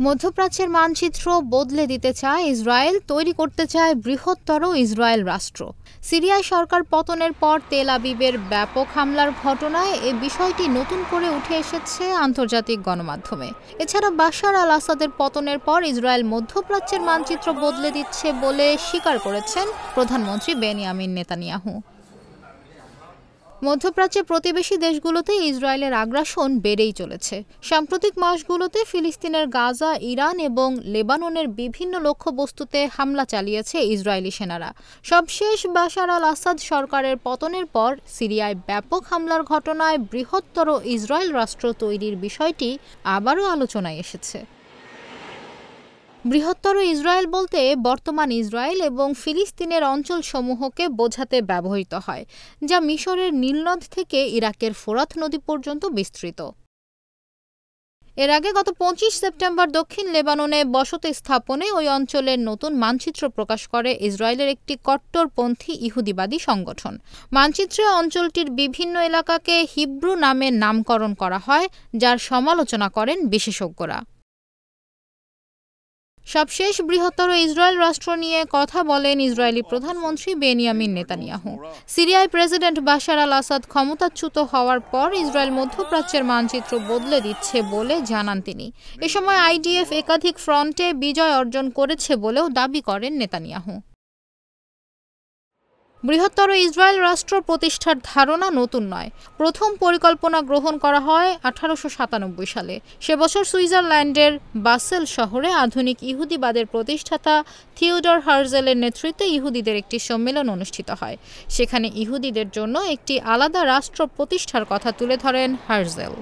মধ্যপ্রাচ্যের মানচিত্র বদলে দিতে চায় ইসরায়েল, তৈরি করতে চায় বৃহত্তর ইসরায়েল রাষ্ট্র। সিরিয়ায় সরকার পতনের পর তেল আবিবের ব্যাপক হামলার ঘটনায় এ বিষয়টি নতুন করে উঠে এসেছে আন্তর্জাতিক গণমাধ্যমে। এছাড়া বাশার আল আসাদের পতনের পর ইসরায়েল মধ্যপ্রাচ্যের মানচিত্র বদলে দিচ্ছে বলে স্বীকার করেছেন প্রধানমন্ত্রী বেনিয়ামিন নেতানিয়াহু। মধ্যপ্রাচ্যের প্রতিবেশী দেশগুলোতে ইসরায়েলের আগ্রাসন বেড়েই চলেছে। সাম্প্রতিক মাসগুলোতে ফিলিস্তিনের গাজা, ইরান এবং লেবাননের বিভিন্ন লক্ষ্যবস্তুতে হামলা চালিয়েছে ইসরায়েলি সেনারা। সবশেষ বাশার আল আসাদ সরকারের পতনের পর সিরিয়ায় ব্যাপক হামলার ঘটনায় বৃহত্তর ইসরায়েল রাষ্ট্র তৈরির বিষয়টি আবারও আলোচনায় এসেছে। বৃহত্তর ইসরায়েল বলতে বর্তমান ইসরায়েল এবং ফিলিস্তিনের অঞ্চলসমূহকে বোঝাতে ব্যবহৃত হয়, যা মিশরের নীলনদ থেকে ইরাকের ফোরাত নদী পর্যন্ত বিস্তৃত। এর আগে গত 25 সেপ্টেম্বর দক্ষিণ লেবাননে বসতি স্থাপনে ওই অঞ্চলের নতুন মানচিত্র প্রকাশ করে ইসরায়েলের একটি কট্টরপন্থী ইহুদিবাদী সংগঠন। মানচিত্রে অঞ্চলটির বিভিন্ন এলাকাকে হিব্রু নামে নামকরণ করা হয়, যার সমালোচনা করেন বিশেষজ্ঞরা। সবশেষ বৃহত্তর ইসরায়েল রাষ্ট্র নিয়ে কথা বলেন ইসরায়েলি প্রধানমন্ত্রী বেনিয়ামিন নেতানিয়াহু। সিরিয়ায় প্রেসিডেন্ট বাশার আল আসাদ ক্ষমতাচ্যুত হওয়ার পর ইসরায়েল মধ্যপ্রাচ্যের মানচিত্র বদলে দিচ্ছে বলে জানান তিনি। এ সময় আইডিএফ একাধিক ফ্রন্টে বিজয় অর্জন করেছে বলেও দাবি করেন নেতানিয়াহু। বৃহত্তর ইসরায়েল রাষ্ট্র প্রতিষ্ঠার ধারণা নতুন নয়। প্রথম পরিকল্পনা গ্রহণ করা হয় 1897 সালে। সে বছর সুইজারল্যান্ডের বাসেল শহরে আধুনিক ইহুদিবাদের প্রতিষ্ঠাতা থিওডর হার্জেলের নেতৃত্বে ইহুদিদের একটি সম্মেলন অনুষ্ঠিত হয়। সেখানে ইহুদিদের জন্য একটি আলাদা রাষ্ট্র প্রতিষ্ঠার কথা তুলে ধরেন হার্জেল।